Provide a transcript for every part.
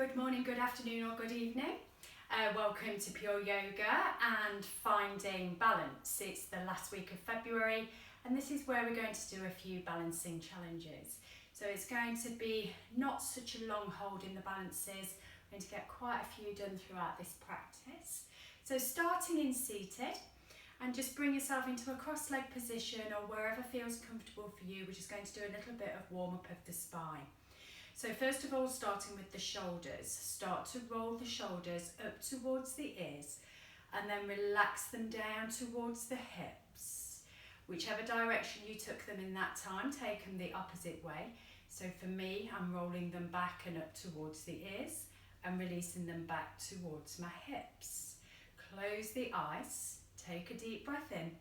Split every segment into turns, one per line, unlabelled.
Good morning, good afternoon or good evening. Welcome to Pure Yoga and Finding Balance. It's the last week of February and this is where we're going to do a few balancing challenges. So it's going to be not such a long hold in the balances. We're going to get quite a few done throughout this practice. So starting in seated, and just bring yourself into a cross-leg position or wherever feels comfortable for you. We're just going to do a little bit of warm-up of the spine. So first of all, starting with the shoulders. Start to roll the shoulders up towards the ears and then relax them down towards the hips. Whichever direction you took them in that time, take them the opposite way. So for me, I'm rolling them back and up towards the ears and releasing them back towards my hips. Close the eyes. Take a deep breath in.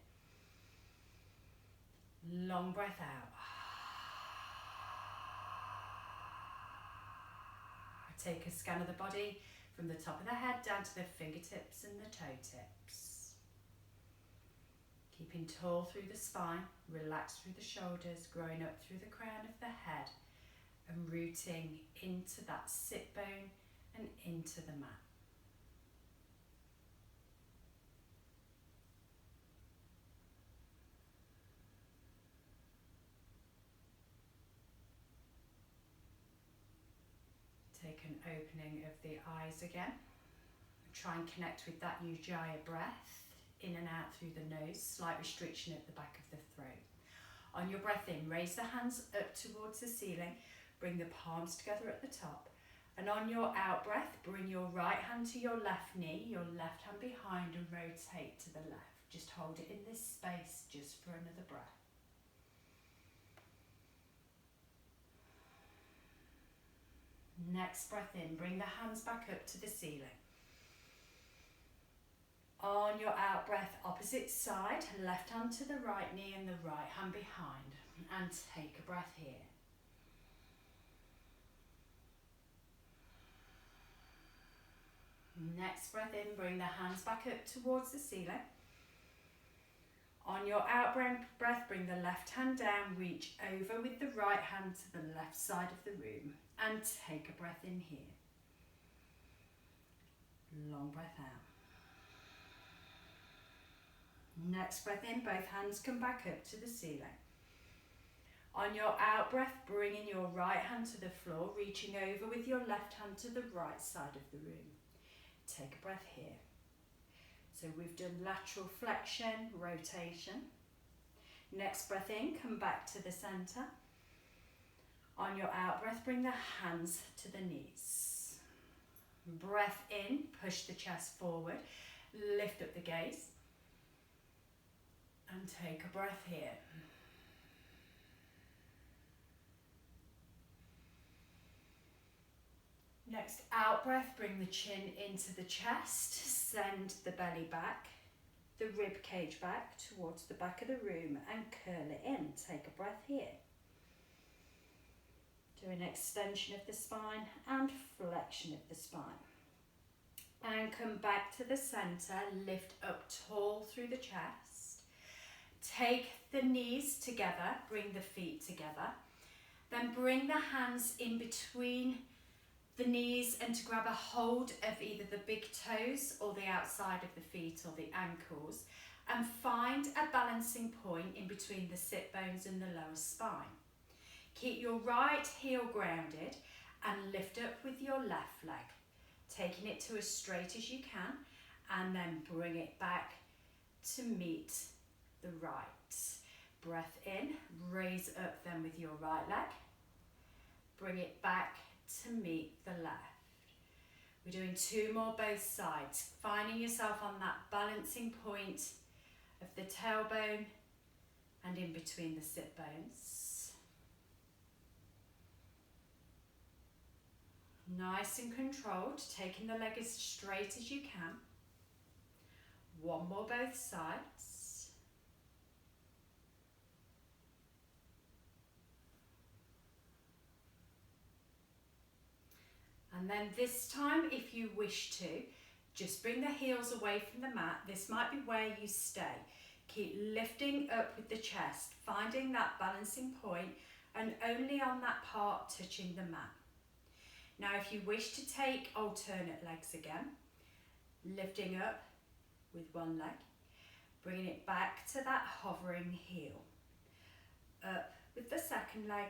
Long breath out. Take a scan of the body from the top of the head down to the fingertips and the toe tips. Keeping tall through the spine, relax through the shoulders, growing up through the crown of the head and rooting into that sit bone and into the mat. Take an opening of the eyes again. Try and connect with that Ujjayi breath, in and out through the nose, slight restriction at the back of the throat. On your breath in, raise the hands up towards the ceiling, bring the palms together at the top. And on your out breath, bring your right hand to your left knee, your left hand behind and rotate to the left. Just hold it in this space just for another breath. Next breath in, bring the hands back up to the ceiling. On your out breath, opposite side, left hand to the right knee and the right hand behind. And take a breath here. Next breath in, bring the hands back up towards the ceiling. On your out breath, bring the left hand down, reach over with the right hand to the left side of the room. And take a breath in here. Long breath out. Next breath in, both hands come back up to the ceiling. On your out breath, bringing your right hand to the floor, reaching over with your left hand to the right side of the room. Take a breath here. So we've done lateral flexion, rotation. Next breath in, come back to the center. On your out breath, bring the hands to the knees. Breath in, push the chest forward, lift up the gaze. And take a breath here. Next out breath, bring the chin into the chest, send the belly back, the rib cage back towards the back of the room and curl it in. Take a breath here. Do an extension of the spine and flexion of the spine. And come back to the center, lift up tall through the chest. Take the knees together, bring the feet together. Then bring the hands in between the knees and to grab a hold of either the big toes or the outside of the feet or the ankles. And find a balancing point in between the sit bones and the lower spine. Keep your right heel grounded and lift up with your left leg, taking it to as straight as you can and then bring it back to meet the right. Breath in, raise up then with your right leg, bring it back to meet the left. We're doing two more both sides, finding yourself on that balancing point of the tailbone and in between the sit bones. Nice and controlled, taking the leg as straight as you can. One more both sides. And then this time, if you wish to, just bring the heels away from the mat. This might be where you stay. Keep lifting up with the chest, finding that balancing point and only on that part touching the mat. Now if you wish to take alternate legs again, lifting up with one leg, bringing it back to that hovering heel, up with the second leg,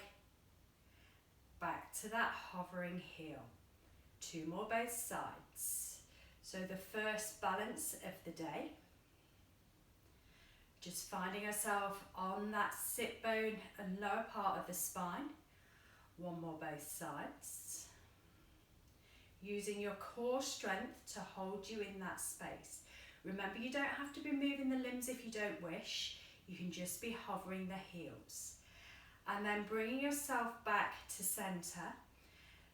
back to that hovering heel. 2 more both sides. So the first balance of the day, just finding ourselves on that sit bone and lower part of the spine. 1 more both sides. Using your core strength to hold you in that space. Remember, you don't have to be moving the limbs if you don't wish. You can just be hovering the heels. And then bringing yourself back to center.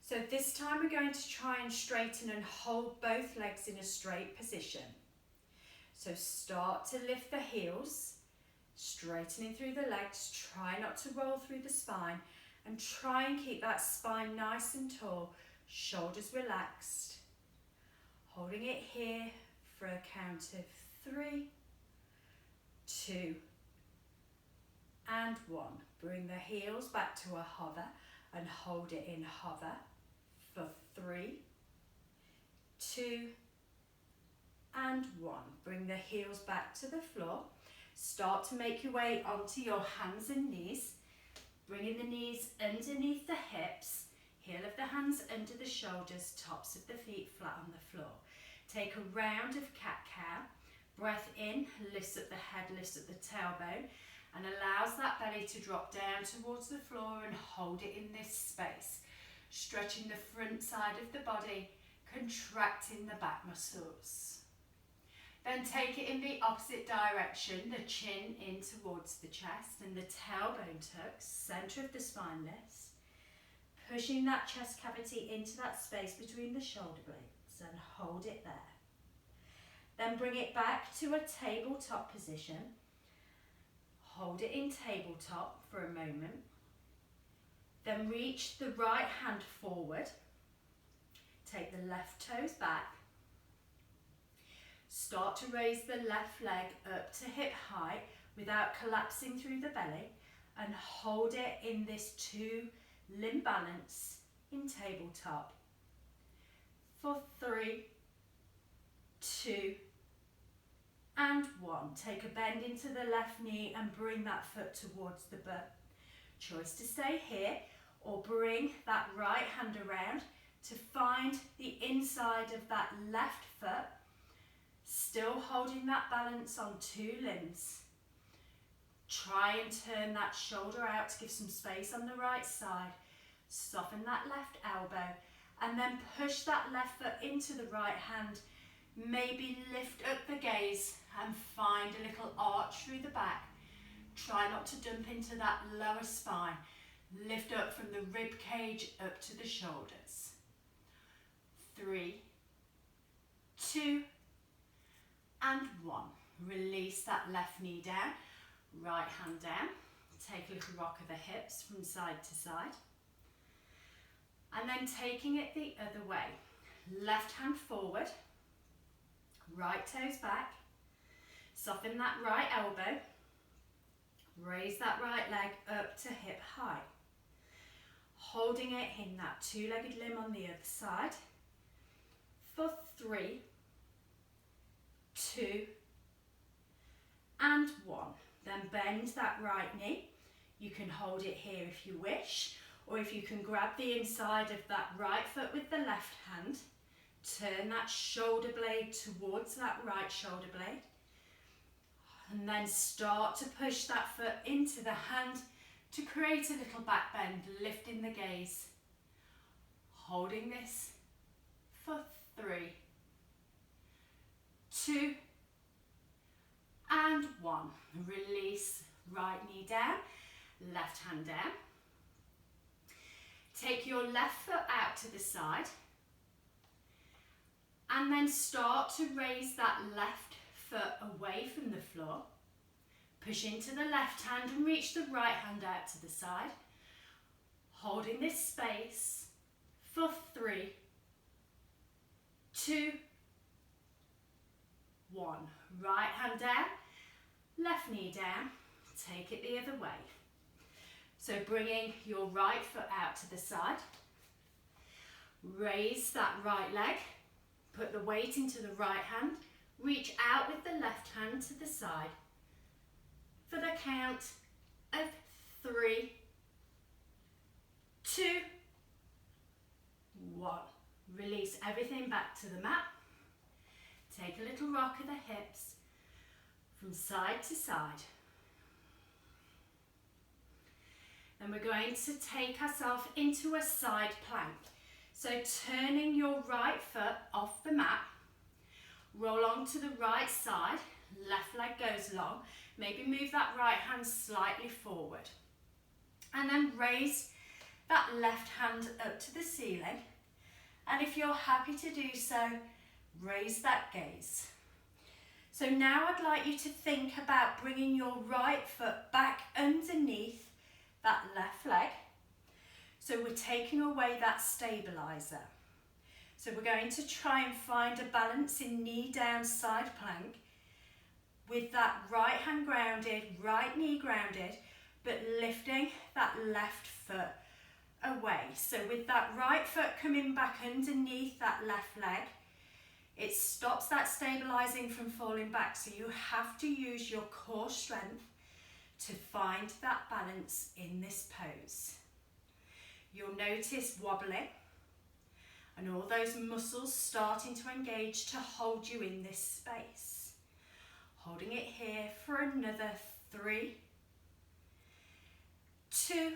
So this time we're going to try and straighten and hold both legs in a straight position. So start to lift the heels, straightening through the legs. Try not to roll through the spine, and try and keep that spine nice and tall, shoulders relaxed. Holding it here for a count of 3, 2, and 1. Bring the heels back to a hover and hold it in hover for 3, 2, and 1. Bring the heels back to the floor. Start to make your way onto your hands and knees. Bringing the knees underneath the hips, heel of the hands under the shoulders, tops of the feet flat on the floor. Take a round of cat-cow. Breath in, lifts up the head, lifts up the tailbone, and allows that belly to drop down towards the floor and hold it in this space. Stretching the front side of the body, contracting the back muscles. Then take it in the opposite direction, the chin in towards the chest and the tailbone tucks, center of the spine lifts. Pushing that chest cavity into that space between the shoulder blades and hold it there. Then bring it back to a tabletop position. Hold it in tabletop for a moment. Then reach the right hand forward. Take the left toes back. Start to raise the left leg up to hip height without collapsing through the belly, and hold it in this 2 limb balance in tabletop for 3, 2, and 1. Take a bend into the left knee and bring that foot towards the butt. Choice to stay here or bring that right hand around to find the inside of that left foot, still holding that balance on 2 limbs. Try and turn that shoulder out to give some space on the right side. Soften that left elbow and then push that left foot into the right hand. Maybe lift up the gaze and find a little arch through the back. Try not to dump into that lower spine. Lift up from the rib cage up to the shoulders. 3, 2, and 1. Release that left knee down, right hand down. Take a little rock of the hips from side to side. And then taking it the other way. Left hand forward, right toes back. Soften that right elbow. Raise that right leg up to hip height. Holding it in that 2-legged limb on the other side for 3, 2, and 1. Then bend that right knee. You can hold it here if you wish, or if you can grab the inside of that right foot with the left hand, turn that shoulder blade towards that right shoulder blade, and then start to push that foot into the hand to create a little back bend, lifting the gaze. Holding this for 3, 2, and 1. Release, right knee down, left hand down. Take your left foot out to the side and then start to raise that left foot away from the floor. Push into the left hand and reach the right hand out to the side. Holding this space for 3, 2, 1. Right hand down, left knee down. Take it the other way. So bringing your right foot out to the side. Raise that right leg, put the weight into the right hand, reach out with the left hand to the side for the count of 3, 2, 1. Release everything back to the mat. Take a little rock of the hips from side to side. Then we're going to take ourselves into a side plank. So turning your right foot off the mat, roll onto the right side, left leg goes long, maybe move that right hand slightly forward. And then raise that left hand up to the ceiling. And if you're happy to do so, raise that gaze. So now I'd like you to think about bringing your right foot back underneath that left leg. So we're taking away that stabilizer. So we're going to try and find a balance in knee down side plank with that right hand grounded, right knee grounded, but lifting that left foot away. So with that right foot coming back underneath that left leg, it stops that stabilizing from falling back. So you have to use your core strength to find that balance in this pose. You'll notice wobbling and all those muscles starting to engage to hold you in this space. Holding it here for another 3, 2,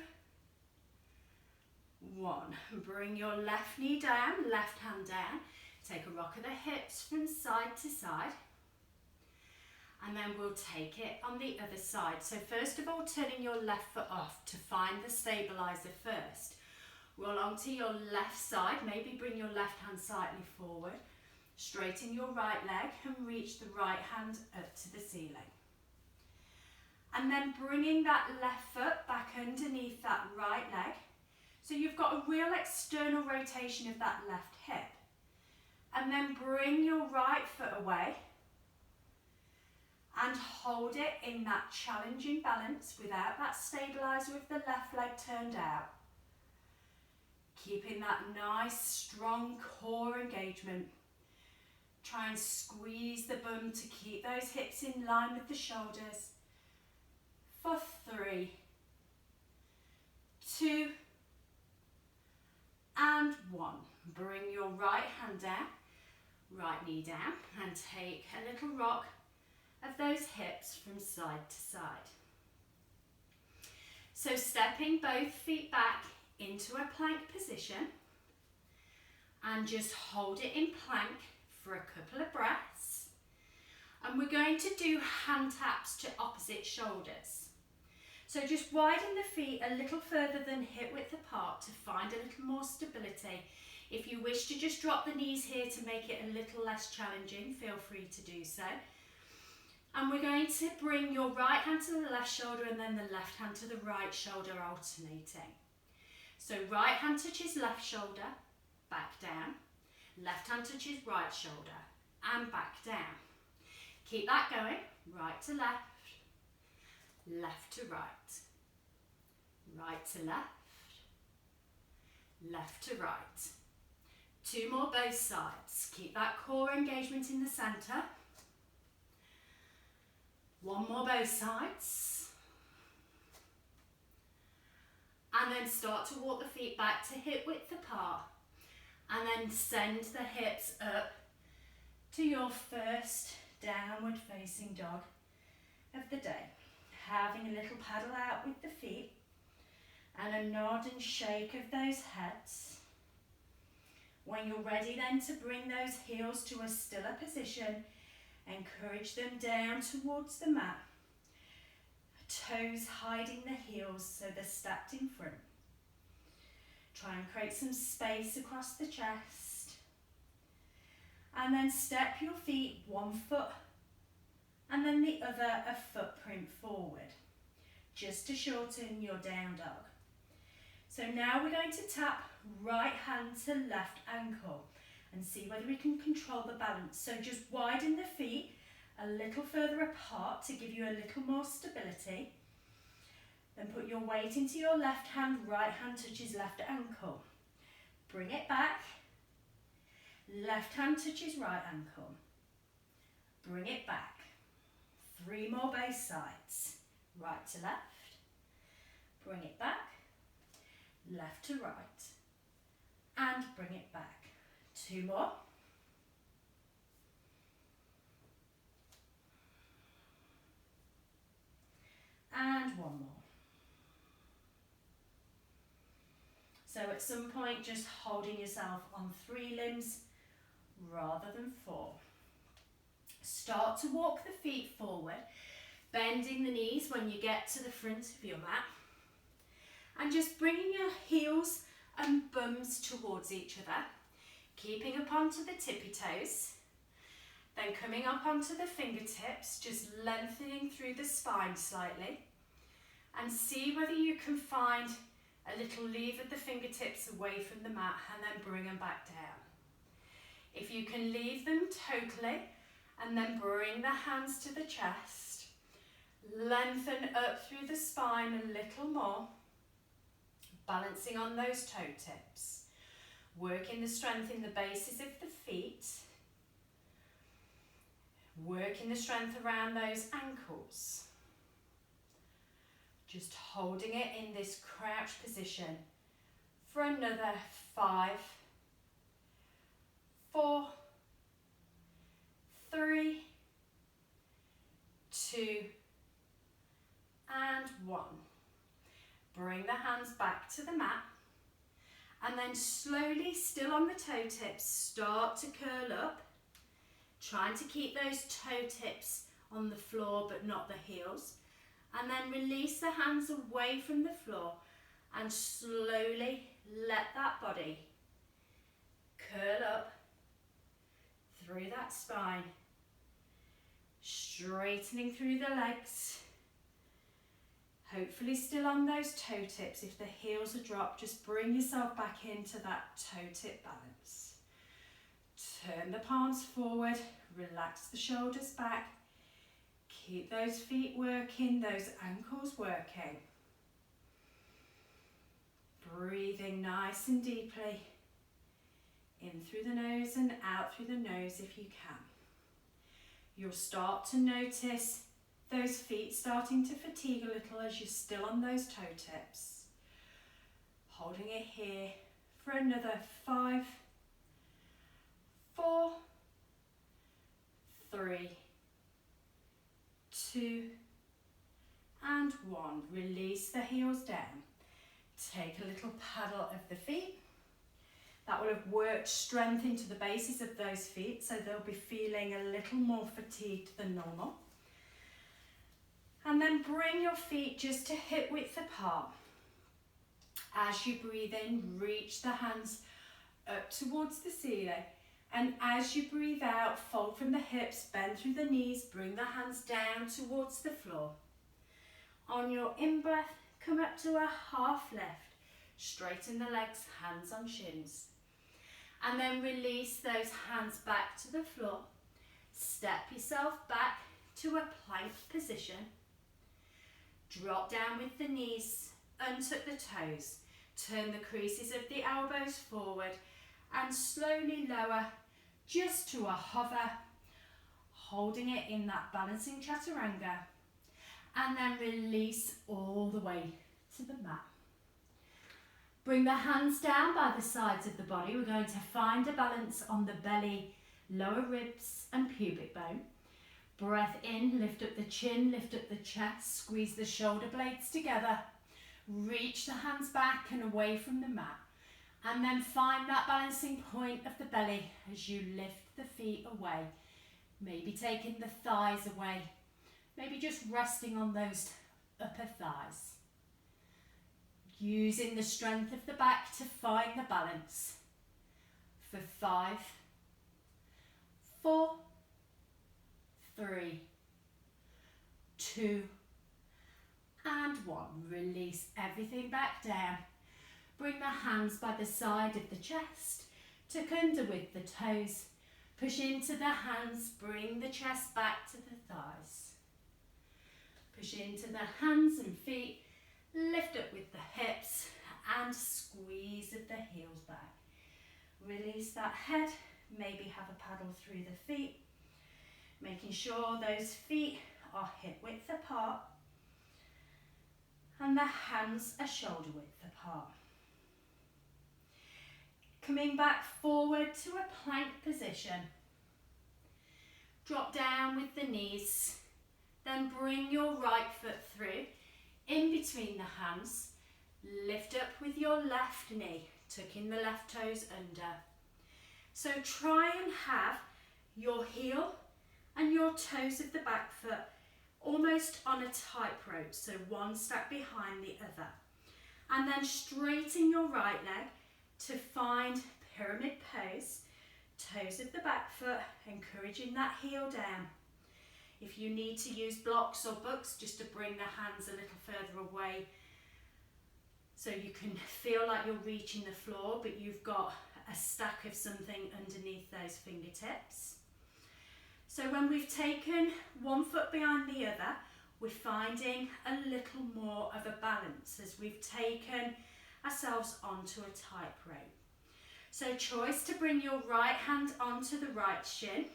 1. Bring your left knee down, left hand down. Take a rock of the hips from side to side. And then we'll take it on the other side. So first of all, turning your left foot off to find the stabilizer first. Roll onto your left side, maybe bring your left hand slightly forward. Straighten your right leg and reach the right hand up to the ceiling. And then bringing that left foot back underneath that right leg. So you've got a real external rotation of that left hip. And then bring your right foot away and hold it in that challenging balance without that stabilizer of the left leg turned out. Keeping that nice, strong core engagement. Try and squeeze the bum to keep those hips in line with the shoulders. For 3, 2, and 1. Bring your right hand down, right knee down, and take a little rock of those hips from side to side. So stepping both feet back into a plank position and just hold it in plank for a couple of breaths. And we're going to do hand taps to opposite shoulders. So just widen the feet a little further than hip width apart to find a little more stability. If you wish to just drop the knees here to make it a little less challenging, feel free to do so. And we're going to bring your right hand to the left shoulder and then the left hand to the right shoulder, alternating. So right hand touches left shoulder, back down. Left hand touches right shoulder and back down. Keep that going, right to left, left to right, right to left, left to right. 2 more both sides. Keep that core engagement in the centre. 1 more both sides. And then start to walk the feet back to hip width apart. And then send the hips up to your first downward facing dog of the day. Having a little paddle out with the feet and a nod and shake of those heads. When you're ready then to bring those heels to a stiller position, encourage them down towards the mat. Toes hiding the heels so they're stacked in front. Try and create some space across the chest. And then step your feet 1 foot and then the other a footprint forward, just to shorten your down dog. So now we're going to tap right hand to left ankle and see whether we can control the balance. So just widen the feet a little further apart to give you a little more stability. Then put your weight into your left hand, right hand touches left ankle. Bring it back Left hand touches right ankle. Bring it back. 3 more both sides. Right to left. Bring it back. Left to right. And bring it back. 2 more. And 1 more. So at some point, just holding yourself on 3 limbs rather than 4. Start to walk the feet forward, bending the knees when you get to the front of your mat. And just bringing your heels and bums towards each other, keeping up onto the tippy toes. Then coming up onto the fingertips, just lengthening through the spine slightly. And see whether you can find a little leave at the fingertips away from the mat and then bring them back down. If you can leave them totally and then bring the hands to the chest, lengthen up through the spine a little more, balancing on those toe tips, working the strength in the bases of the feet, working the strength around those ankles. Just holding it in this crouch position for another 5, 4, 3, 2, and 1. Bring the hands back to the mat and then slowly, still on the toe tips, start to curl up, trying to keep those toe tips on the floor but not the heels. And then release the hands away from the floor and slowly let that body curl up through that spine, straightening through the legs. Hopefully still on those toe tips. If the heels are dropped, just bring yourself back into that toe tip balance. Turn the palms forward, relax the shoulders back. Keep those feet working, those ankles working. Breathing nice and deeply. In through the nose and out through the nose if you can. You'll start to notice those feet starting to fatigue a little as you're still on those toe tips. Holding it here for another 5, 4, 3, 2, and 1. Release the heels down. Take a little paddle of the feet. That will have worked strength into the bases of those feet, so they'll be feeling a little more fatigued than normal. And then bring your feet just to hip width apart. As you breathe in, reach the hands up towards the ceiling. And as you breathe out, fold from the hips, bend through the knees, bring the hands down towards the floor. On your in-breath, come up to a half lift. Straighten the legs, hands on shins. And then release those hands back to the floor. Step yourself back to a plank position. Drop down with the knees, untuck the toes. Turn the creases of the elbows forward and slowly lower just to a hover, holding it in that balancing chaturanga, and then release all the way to the mat. Bring the hands down by the sides of the body. We're going to find a balance on the belly, lower ribs and pubic bone. Breath in, lift up the chin, lift up the chest, squeeze the shoulder blades together, reach the hands back and away from the mat. And then find that balancing point of the belly as you lift the feet away. Maybe taking the thighs away. Maybe just resting on those upper thighs. Using the strength of the back to find the balance. For 5, 4, 3, 2, and 1. Release everything back down. Bring the hands by the side of the chest, tuck under with the toes, push into the hands, bring the chest back to the thighs. Push into the hands and feet, lift up with the hips and squeeze of the heels back. Release that head maybe have a paddle through the feet, making sure those feet are hip width apart and the hands are shoulder width apart. Coming back forward to a plank position. Drop down with the knees, then bring your right foot through, in between the hands. Lift up with your left knee, tucking the left toes under. So try and have your heel and your toes of the back foot almost on a tightrope, so one stacked behind the other. And then straighten your right leg to find pyramid pose, toes of the back foot, encouraging that heel down. If you need to use blocks or books just to bring the hands a little further away so you can feel like you're reaching the floor, but you've got a stack of something underneath those fingertips. So when we've taken one foot behind the other, we're finding a little more of a balance as we've taken ourselves onto a tightrope. So choice to bring your right hand onto the right shin,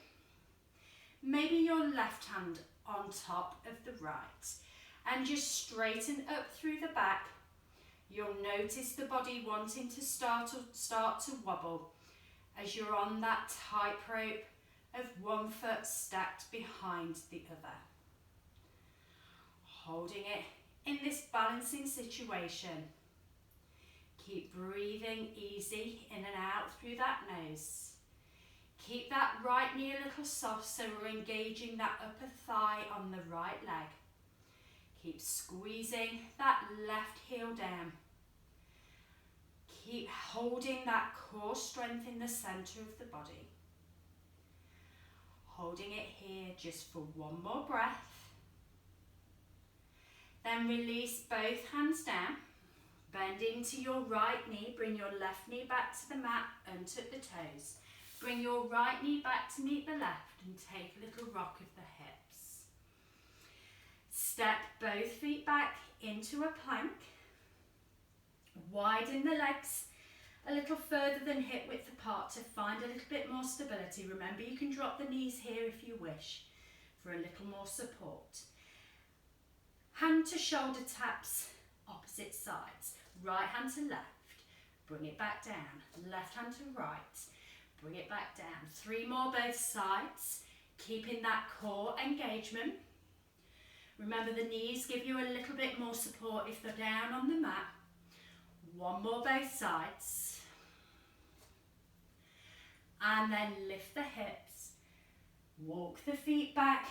maybe your left hand on top of the right, and just straighten up through the back. You'll notice the body wanting to start to wobble as you're on that tightrope of one foot stacked behind the other. Holding it in this balancing situation. Keep breathing easy in and out through that nose. Keep that right knee a little soft so we're engaging that upper thigh on the right leg. Keep squeezing that left heel down. Keep holding that core strength in the centre of the body. Holding it here just for one more breath. Then release both hands down. Bend into your right knee. Bring your left knee back to the mat. Untuck the toes. Bring your right knee back to meet the left and take a little rock of the hips. Step both feet back into a plank. Widen the legs a little further than hip width apart to find a little bit more stability. Remember, you can drop the knees here if you wish for a little more support. Hand to shoulder taps, opposite sides. Right hand to left, bring it back down. Left hand to right, bring it back down. 3 more both sides, keeping that core engagement. Remember, the knees give you a little bit more support if they're down on the mat. 1 more both sides. And then lift the hips. Walk the feet back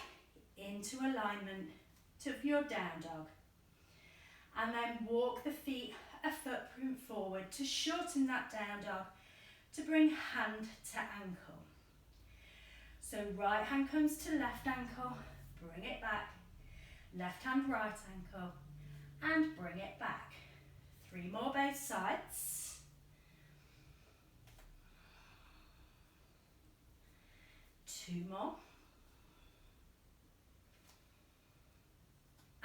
into alignment to your down dog. And then walk the feet a footprint forward to shorten that down dog to bring hand to ankle. So right hand comes to left ankle, bring it back. Left hand, right ankle, and bring it back. 3 more both sides. Two more.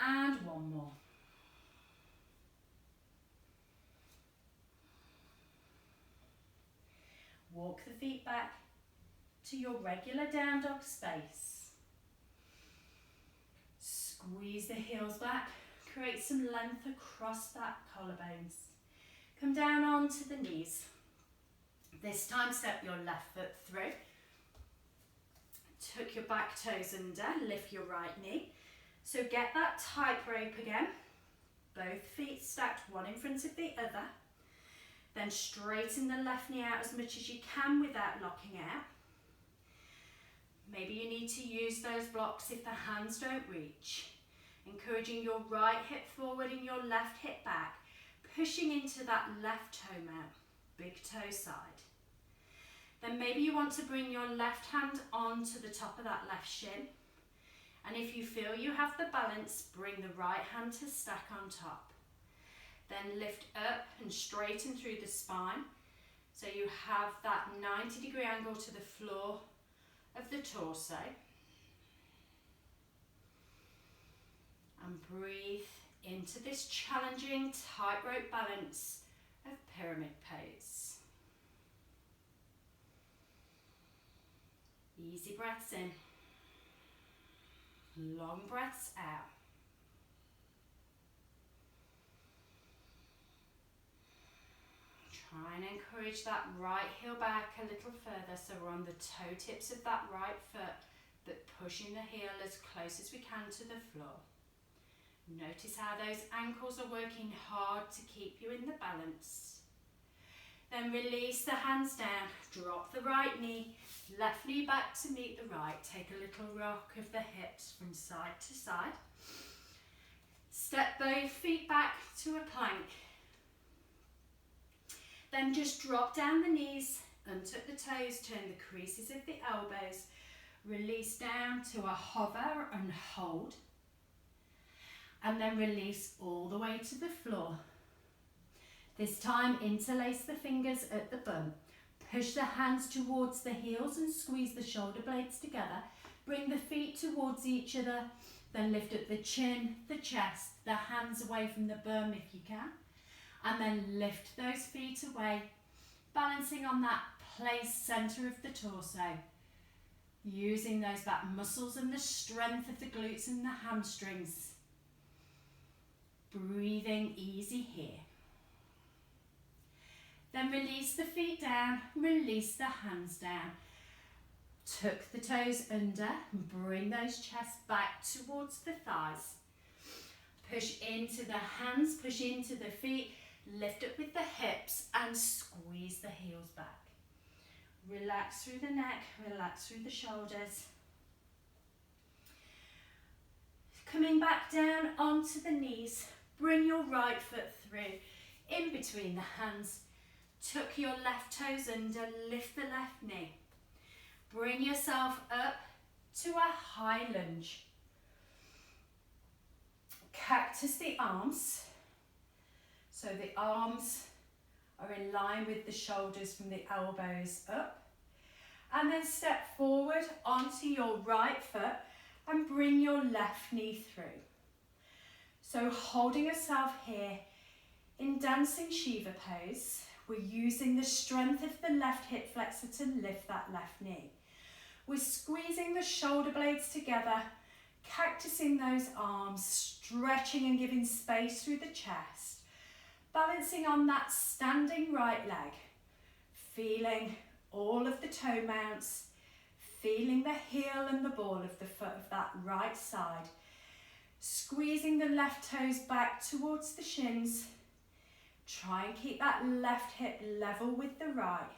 And 1 more. Walk the feet back to your regular down dog space. Squeeze the heels back, create some length across that collarbones. Come down onto the knees. This time step your left foot through. Tuck your back toes under, lift your right knee. So get that tightrope again. Both feet stacked, one in front of the other. Then straighten the left knee out as much as you can without locking out. Maybe you need to use those blocks if the hands don't reach. Encouraging your right hip forward and your left hip back. Pushing into that left toe mount, big toe side. Then maybe you want to bring your left hand onto the top of that left shin. And if you feel you have the balance, bring the right hand to stack on top. Then lift up and straighten through the spine. So you have that 90-degree angle to the floor of the torso. And breathe into this challenging tightrope balance of pyramid pose. Easy breaths in. Long breaths out. Try and encourage that right heel back a little further, so we're on the toe tips of that right foot, but pushing the heel as close as we can to the floor. Notice how those ankles are working hard to keep you in the balance. Then release the hands down, drop the right knee, left knee back to meet the right. Take a little rock of the hips from side to side. Step both feet back to a plank. Then just drop down the knees, untuck the toes, turn the creases of the elbows, release down to a hover and hold. And then release all the way to the floor. This time interlace the fingers at the bum. Push the hands towards the heels and squeeze the shoulder blades together. Bring the feet towards each other. Then lift up the chin, the chest, the hands away from the bum if you can. And then lift those feet away, balancing on that place centre of the torso. Using those back muscles and the strength of the glutes and the hamstrings. Breathing easy here. Then release the feet down, release the hands down. Tuck the toes under and bring those chests back towards the thighs. Push into the hands, push into the feet, lift up with the hips and squeeze the heels back. Relax through the neck, relax through the shoulders. Coming back down onto the knees, bring your right foot through, in between the hands. Tuck your left toes under, lift the left knee. Bring yourself up to a high lunge. Cactus the arms. So the arms are in line with the shoulders from the elbows up. And then step forward onto your right foot and bring your left knee through. So holding yourself here in dancing Shiva pose, we're using the strength of the left hip flexor to lift that left knee. We're squeezing the shoulder blades together, cactusing those arms, stretching and giving space through the chest, balancing on that standing right leg, feeling all of the toe mounts, feeling the heel and the ball of the foot of that right side, squeezing the left toes back towards the shins. Try and keep that left hip level with the right.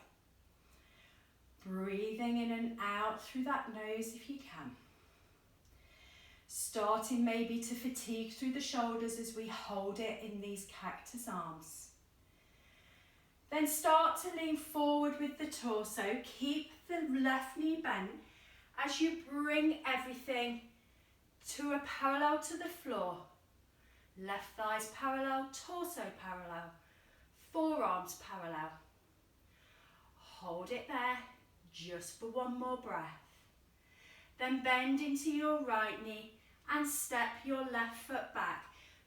Breathing in and out through that nose if you can. Starting maybe to fatigue through the shoulders as we hold it in these cactus arms. Then start to lean forward with the torso. Keep the left knee bent as you bring everything to a parallel to the floor. Left thighs parallel, torso parallel, forearms parallel. Hold it there just for one more breath. Then bend into your right knee and step your left foot back.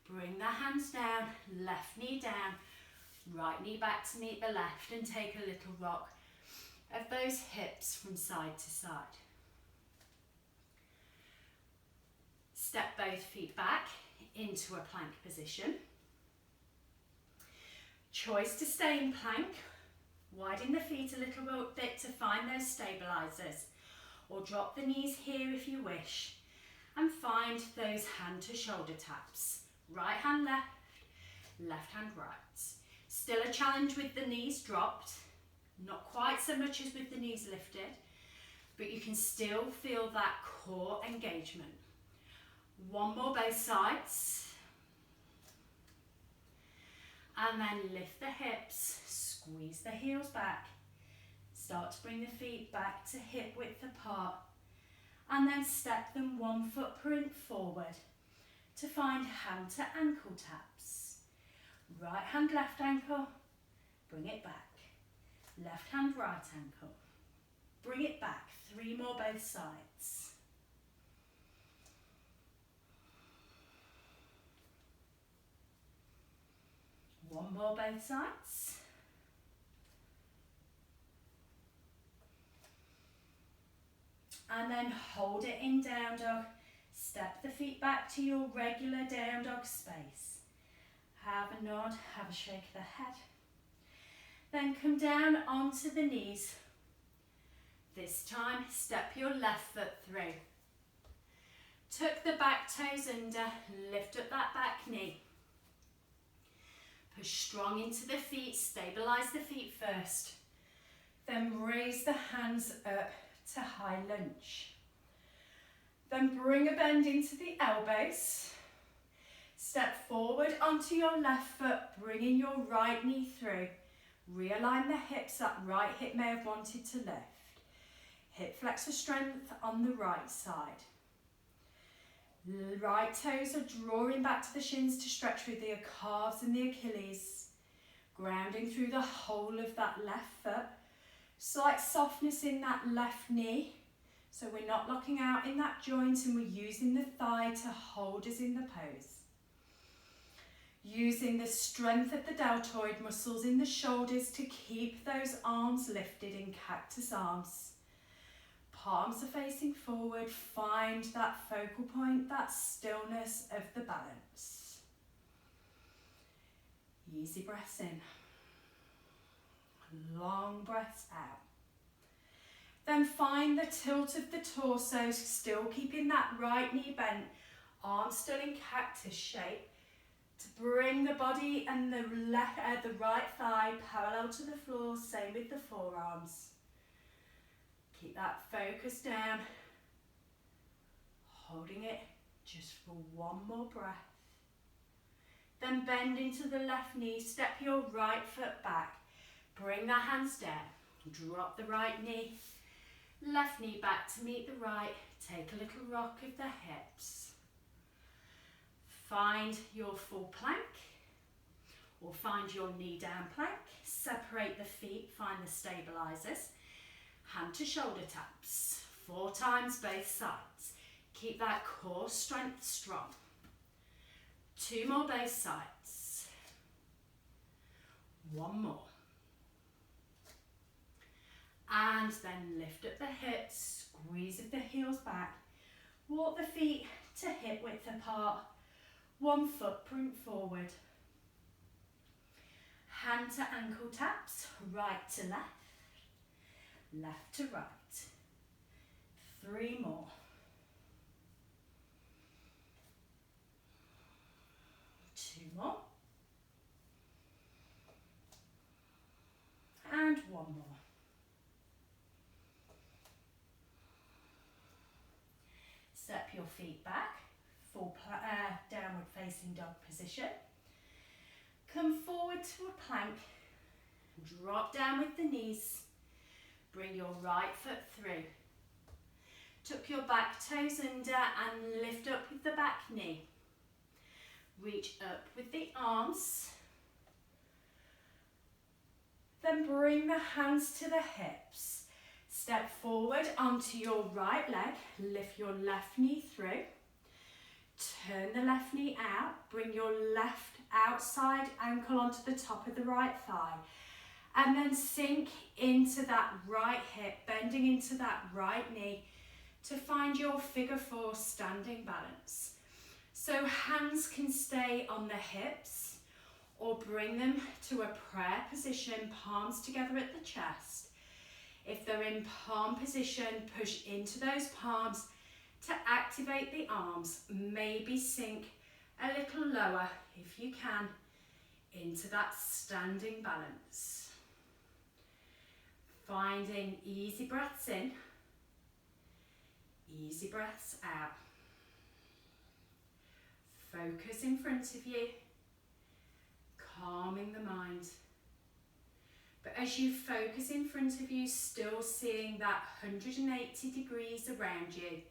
Bring the hands down, left knee down, right knee back to meet the left, and take a little rock of those hips from side to side. Step both feet back into a plank position. Choice to stay in plank. Widen the feet a little bit to find those stabilizers, or drop the knees here if you wish, and find those hand to shoulder taps. Right hand left, left hand right. Still a challenge with the knees dropped, not quite so much as with the knees lifted, but you can still feel that core engagement. One more both sides. And then lift the hips, squeeze the heels back. Start to bring the feet back to hip width apart. And then step them one footprint forward to find hand to ankle taps. Right hand, left ankle, bring it back. Left hand, right ankle, bring it back. 3 more both sides. One more both sides. And then hold it in down dog. Step the feet back to your regular down dog space. Have a nod, have a shake of the head. Then come down onto the knees. This time, step your left foot through. Tuck the back toes under, lift up that back knee. Push strong into the feet, stabilise the feet first. Then raise the hands up to high lunge. Then bring a bend into the elbows. Step forward onto your left foot, bringing your right knee through. Realign the hips, that right hip may have wanted to lift. Hip flexor strength on the right side. Right toes are drawing back to the shins to stretch through the calves and the Achilles. Grounding through the whole of that left foot. Slight softness in that left knee. So we're not locking out in that joint and we're using the thigh to hold us in the pose. Using the strength of the deltoid muscles in the shoulders to keep those arms lifted in cactus arms. Palms are facing forward, find that focal point, that stillness of the balance. Easy breaths in. Long breaths out. Then find the tilt of the torso, still keeping that right knee bent, arms still in cactus shape, to bring the body and the right thigh parallel to the floor, same with the forearms. Keep that focus down, holding it just for one more breath. Then bend into the left knee, step your right foot back, bring the hands down, drop the right knee, left knee back to meet the right, take a little rock of the hips. Find your full plank or find your knee down plank, separate the feet, find the stabilizers. Hand to shoulder taps, 4 times both sides. Keep that core strength strong. 2 more both sides. 1 more. And then lift up the hips, squeeze of the heels back. Walk the feet to hip width apart. 1 footprint forward. Hand to ankle taps, right to left. Left to right. 3 more. 2 more. And 1 more. Step your feet back, full downward facing dog position. Come forward to a plank. Drop down with the knees. Bring your right foot through. Tuck your back toes under and lift up with the back knee. Reach up with the arms. Then bring the hands to the hips. Step forward onto your right leg. Lift your left knee through. Turn the left knee out. Bring your left outside ankle onto the top of the right thigh. And then sink into that right hip, bending into that right knee to find your figure 4 standing balance. So hands can stay on the hips or bring them to a prayer position, palms together at the chest. If they're in palm position, push into those palms to activate the arms. Maybe sink a little lower, if you can, into that standing balance. Finding easy breaths in, easy breaths out. Focus in front of you, calming the mind. But as you focus in front of you, still seeing that 180 degrees around you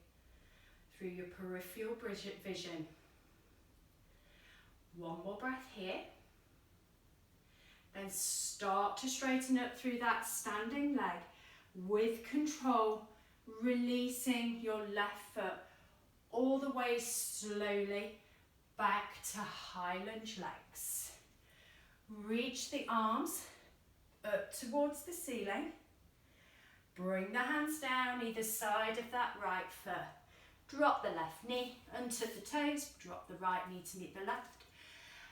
through your peripheral vision. 1 more breath here. Then start to straighten up through that standing leg with control, releasing your left foot all the way slowly back to high lunge legs. Reach the arms up towards the ceiling. Bring the hands down either side of that right foot. Drop the left knee, untuck the toes, drop the right knee to meet the left.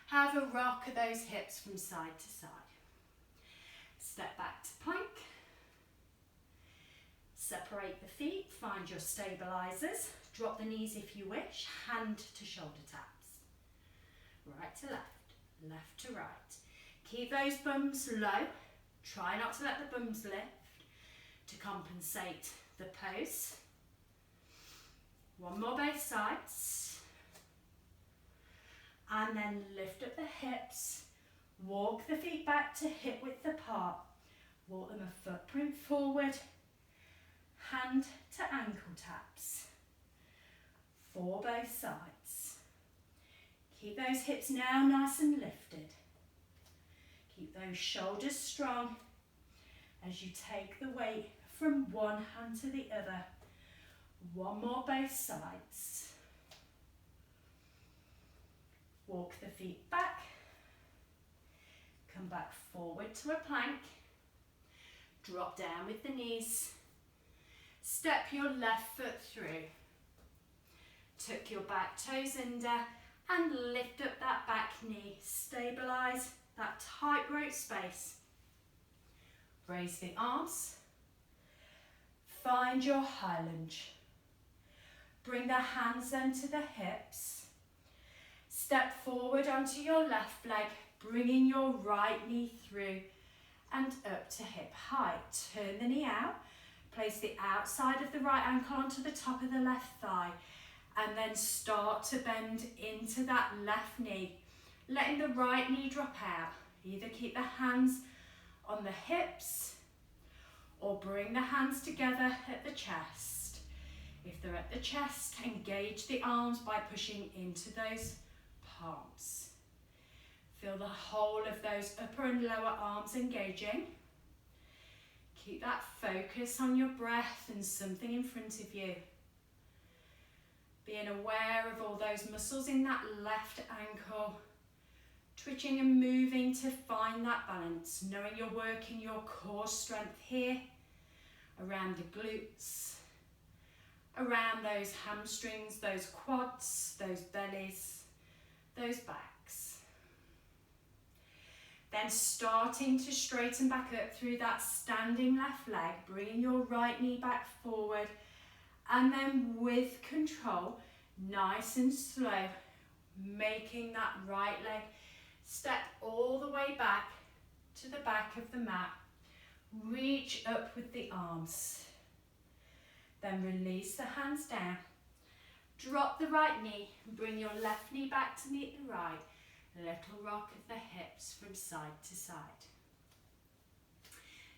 Have a rock of those hips from side to side. Step back to plank. Separate the feet, find your stabilizers. Drop the knees if you wish, hand to shoulder taps. Right to left, left to right. Keep those bums low. Try not to let the bums lift to compensate the pose. One more both sides. And then lift up the hips. Walk the feet back to hip width apart. Walk them a footprint forward. Hand to ankle taps. For both sides. Keep those hips now nice and lifted. Keep those shoulders strong as you take the weight from one hand to the other. One more both sides. Walk the feet back. Come back forward to a plank. Drop down with the knees. Step your left foot through. Tuck your back toes under and lift up that back knee. Stabilise that tightrope space. Raise the arms. Find your high lunge. Bring the hands then to the hips. Step forward onto your left leg, bringing your right knee through and up to hip height. Turn the knee out. Place the outside of the right ankle onto the top of the left thigh and then start to bend into that left knee, letting the right knee drop out. Either keep the hands on the hips or bring the hands together at the chest. If they're at the chest, engage the arms by pushing into those palms. Feel the whole of those upper and lower arms engaging. Keep that focus on your breath and something in front of you. Being aware of all those muscles in that left ankle, twitching and moving to find that balance, knowing you're working your core strength here, around the glutes, around those hamstrings, those quads, those bellies, those backs. Then starting to straighten back up through that standing left leg, bringing your right knee back forward, and then with control, nice and slow, making that right leg step all the way back to the back of the mat. Reach up with the arms. Then release the hands down. Drop the right knee, bring your left knee back to meet the right. Little rock of the hips from side to side.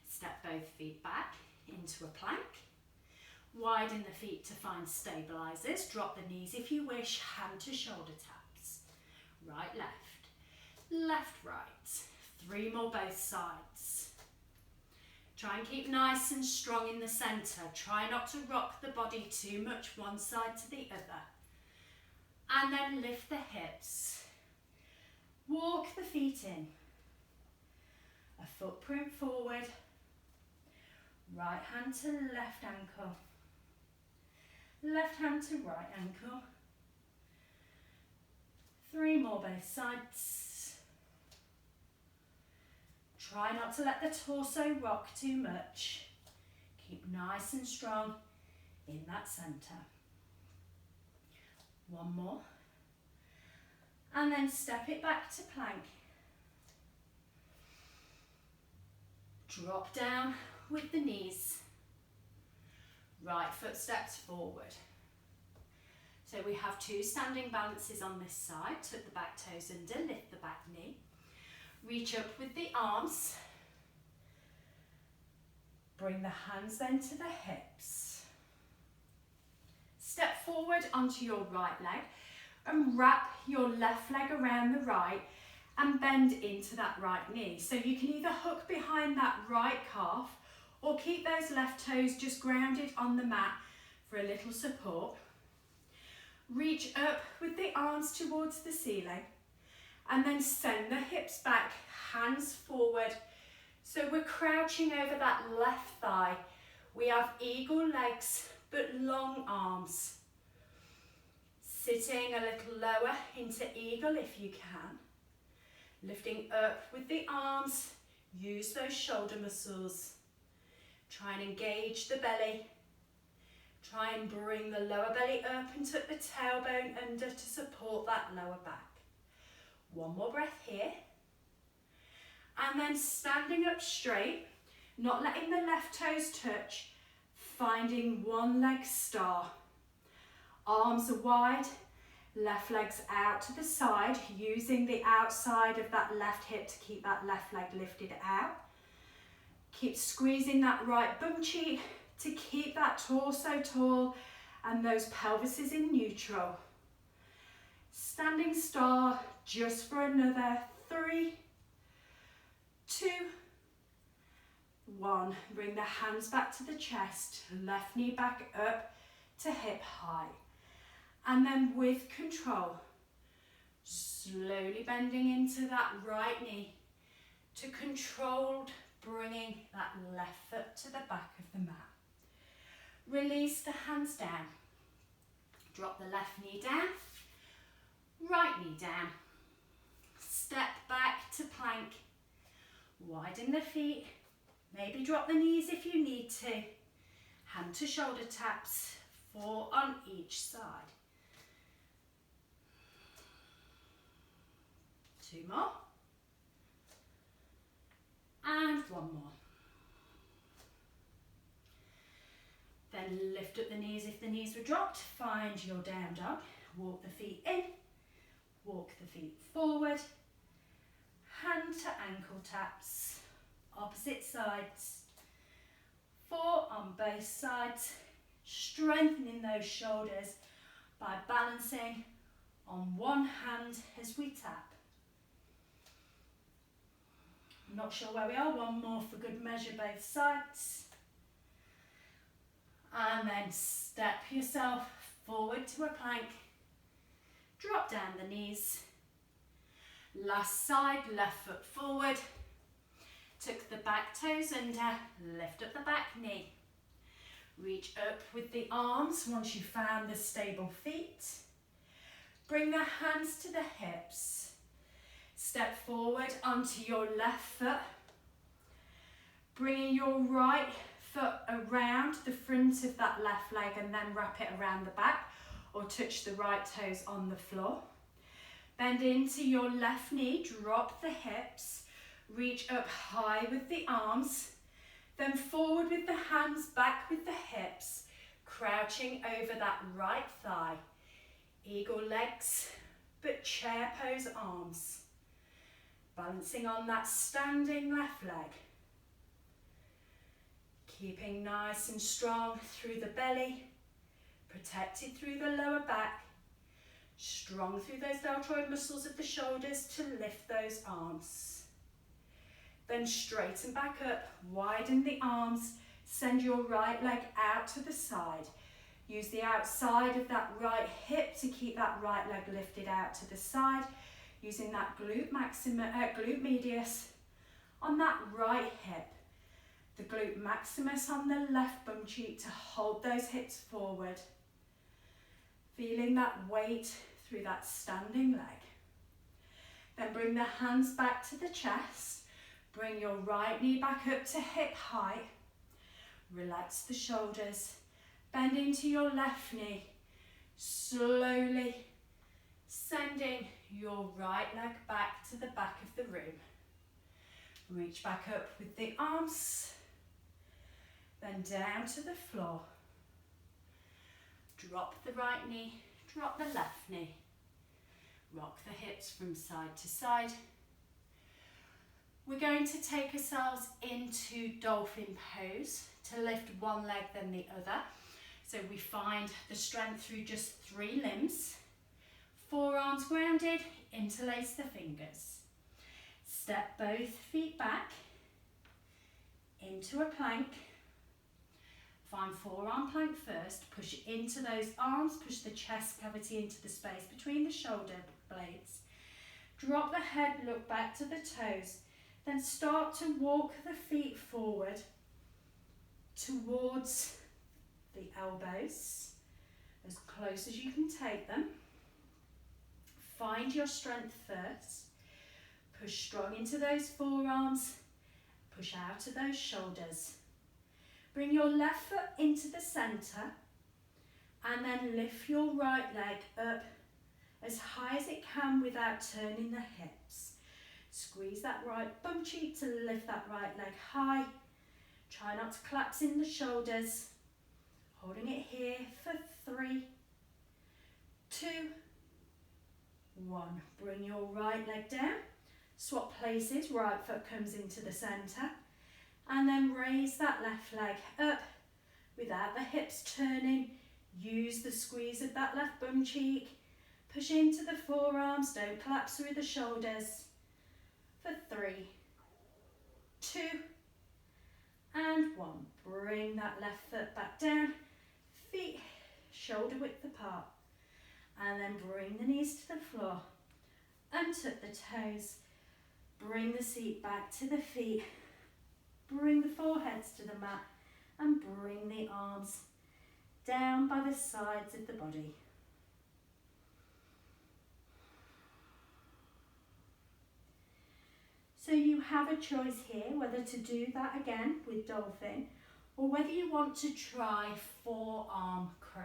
Step both feet back into a plank. Widen the feet to find stabilizers. Drop the knees if you wish. Hand to shoulder taps. Right, left. Left, right. 3 more both sides. Try and keep nice and strong in the center. Try not to rock the body too much one side to the other. And then lift the hips. Walk the feet in. A footprint forward. Right hand to left ankle. Left hand to right ankle. 3 more both sides. Try not to let the torso rock too much. Keep nice and strong in that center. 1 more. And then step it back to plank. Drop down with the knees. Right foot steps forward. So we have 2 standing balances on this side. Tuck the back toes under, lift the back knee. Reach up with the arms. Bring the hands then to the hips. Step forward onto your right leg and wrap your left leg around the right and bend into that right knee. So you can either hook behind that right calf or keep those left toes just grounded on the mat for a little support. Reach up with the arms towards the ceiling and then send the hips back, hands forward. So we're crouching over that left thigh We have eagle legs but long arms. Sitting a little lower into eagle if you can. Lifting up with the arms, use those shoulder muscles. Try and engage the belly. Try and bring the lower belly up and tuck the tailbone under to support that lower back. One more breath here. And then standing up straight, not letting the left toes touch, finding one leg star. Arms are wide, left leg's out to the side, using the outside of that left hip to keep that left leg lifted out. Keep squeezing that right bum cheek to keep that torso tall and those pelvises in neutral. Standing star just for another 3, 2, 1. Bring the hands back to the chest, left knee back up to hip height. And then with control, slowly bending into that right knee to controlled bringing that left foot to the back of the mat. Release the hands down. Drop the left knee down, right knee down. Step back to plank. Widen the feet. Maybe drop the knees if you need to. Hand to shoulder taps, 4 on each side. 2 more. And 1 more. Then lift up the knees if the knees were dropped. Find your down dog. Walk the feet in. Walk the feet forward. Hand to ankle taps. Opposite sides. 4 on both sides. Strengthening those shoulders by balancing on one hand as we tap. Not sure where we are. 1 more for good measure, both sides. And then step yourself forward to a plank. Drop down the knees. Last side, left foot forward. Tuck the back toes under. Lift up the back knee. Reach up with the arms once you've found the stable feet. Bring the hands to the hips. Step forward onto your left foot. Bringing your right foot around the front of that left leg and then wrap it around the back or touch the right toes on the floor. Bend into your left knee, drop the hips, reach up high with the arms, then forward with the hands, back with the hips, crouching over that right thigh. Eagle legs, but chair pose arms. Balancing on that standing left leg. Keeping nice and strong through the belly, protected through the lower back, strong through those deltoid muscles of the shoulders to lift those arms. Then straighten back up, widen the arms, send your right leg out to the side. Use the outside of that right hip to keep that right leg lifted out to the side, using that glute medius on that right hip. The glute maximus on the left bum cheek to hold those hips forward. Feeling that weight through that standing leg. Then bring the hands back to the chest. Bring your right knee back up to hip height. Relax the shoulders. Bend into your left knee. Slowly sending your right leg back to the back of the room. Reach back up with the arms. Then down to the floor. Drop the right knee, drop the left knee. Rock the hips from side to side. We're going to take ourselves into dolphin pose to lift one leg then the other. So we find the strength through just 3 limbs. Forearms grounded, interlace the fingers. Step both feet back into a plank. Find forearm plank first, push into those arms, push the chest cavity into the space between the shoulder blades. Drop the head, look back to the toes, then start to walk the feet forward towards the elbows, as close as you can take them. Find your strength first. Push strong into those forearms. Push out of those shoulders. Bring your left foot into the centre and then lift your right leg up as high as it can without turning the hips. Squeeze that right bum cheek to lift that right leg high. Try not to collapse in the shoulders. Holding it here for 3, 2, 1. Bring your right leg down. Swap places, right foot comes into the centre. And then raise that left leg up without the hips turning. Use the squeeze of that left bum cheek. Push into the forearms, don't collapse through the shoulders. For 3, 2, and 1. Bring that left foot back down. Feet shoulder width apart. And then bring the knees to the floor. Untuck the toes. Bring the seat back to the feet. Bring the foreheads to the mat and bring the arms down by the sides of the body. So you have a choice here whether to do that again with Dolphin or whether you want to try Forearm Crow.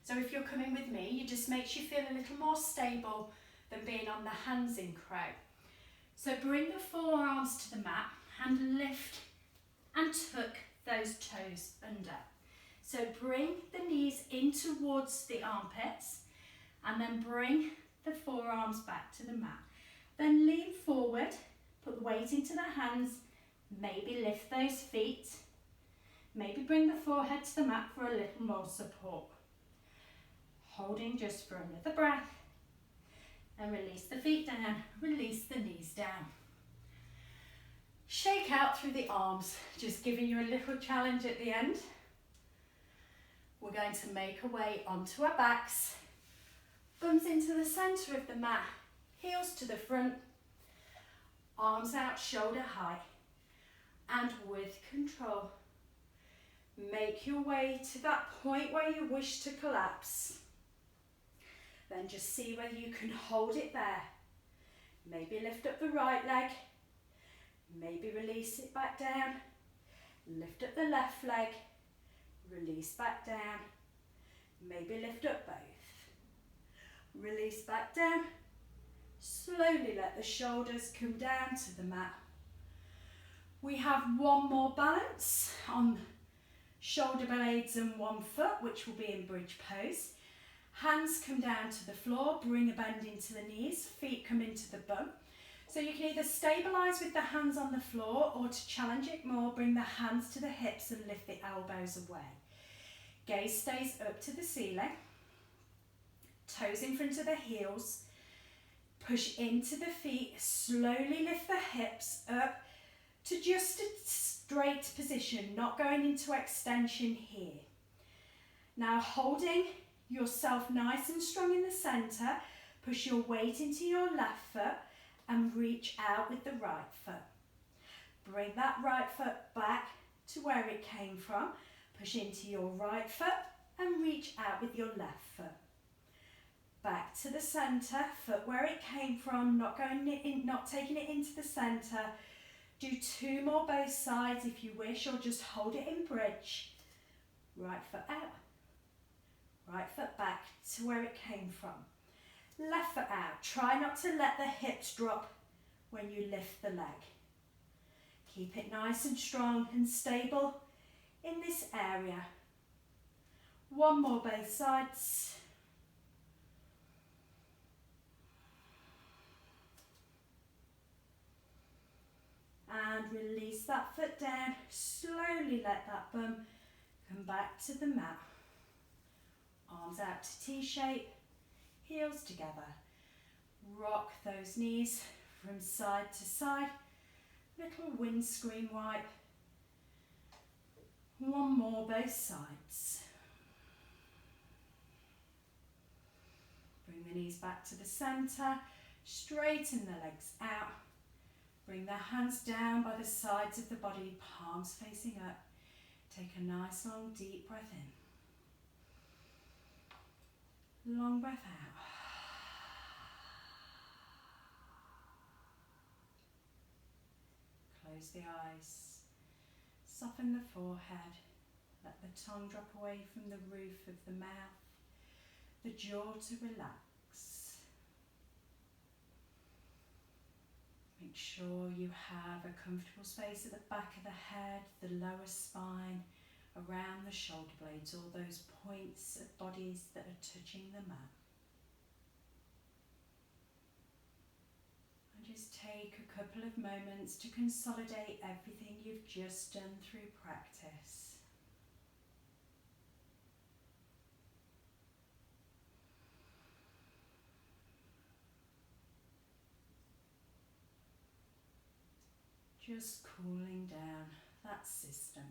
So if you're coming with me, it just makes you feel a little more stable than being on the hands in Crow. So bring the forearms to the mat and lift and tuck those toes under. So bring the knees in towards the armpits and then bring the forearms back to the mat. Then lean forward, put the weight into the hands, maybe lift those feet, maybe bring the forehead to the mat for a little more support. Holding just for another breath. And release the feet down, release the knees down. Shake out through the arms, just giving you a little challenge at the end. We're going to make our way onto our backs, bums into the centre of the mat, heels to the front, arms out shoulder high, and with control, make your way to that point where you wish to collapse. Then just see whether you can hold it there. Maybe lift up the right leg. Maybe release it back down. Lift up the left leg. Release back down. Maybe lift up both. Release back down. Slowly let the shoulders come down to the mat. We have one more balance on shoulder blades and one foot, which will be in bridge pose. Hands come down to the floor, bring a bend into the knees, feet come into the bum. So you can either stabilise with the hands on the floor or to challenge it more, bring the hands to the hips and lift the elbows away. Gaze stays up to the ceiling, toes in front of the heels, push into the feet, slowly lift the hips up to just a straight position, not going into extension here. Now holding yourself nice and strong in the centre, push your weight into your left foot and reach out with the right foot. Bring that right foot back to where it came from, push into your right foot and reach out with your left foot. Back to the centre, foot where it came from, not taking it into the centre. Do 2 more both sides if you wish, or just hold it in bridge. Right foot out. Right foot back to where it came from. Left foot out. Try not to let the hips drop when you lift the leg. Keep it nice and strong and stable in this area. 1 more both sides. And release that foot down. Slowly let that bum come back to the mat. Arms out to T-shape, heels together. Rock those knees from side to side. Little windscreen wipe. 1 more both sides. Bring the knees back to the centre. Straighten the legs out. Bring the hands down by the sides of the body, palms facing up. Take a nice long deep breath in. Long breath out. Close the eyes. Soften the forehead. Let the tongue drop away from the roof of the mouth. The jaw to relax. Make sure you have a comfortable space at the back of the head, the lower spine, around the shoulder blades, all those points of bodies that are touching the mat. And just take a couple of moments to consolidate everything you've just done through practice. Just cooling down that system.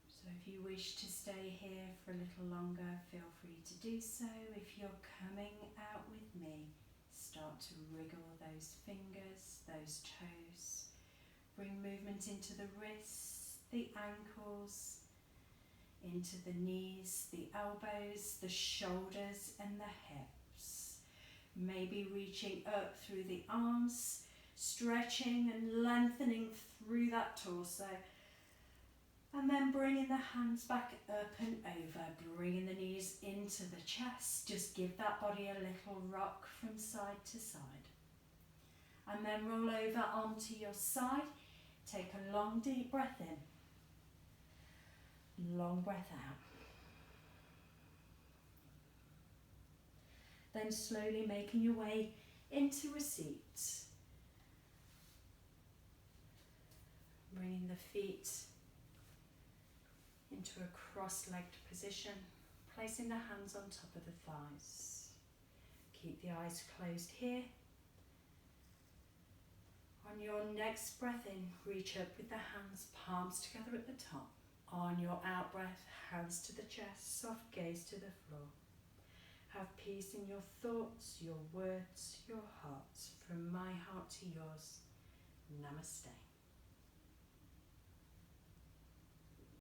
So if you wish to stay here for a little longer, feel free to do so. If you're coming out with me, start to wriggle those fingers, those toes. Bring movement into the wrists, the ankles, into the knees, the elbows, the shoulders and the hips. Maybe reaching up through the arms, stretching and lengthening through that torso. And then bringing the hands back up and over, bringing the knees into the chest. Just give that body a little rock from side to side. And then roll over onto your side. Take a long deep breath in. Long breath out. Then slowly making your way into a seat. Bringing the feet into a cross-legged position, placing the hands on top of the thighs. Keep the eyes closed here. On your next breath in, reach up with the hands, palms together at the top. On your out breath, hands to the chest, soft gaze to the floor. Have peace in your thoughts, your words, your hearts. From my heart to yours, Namaste.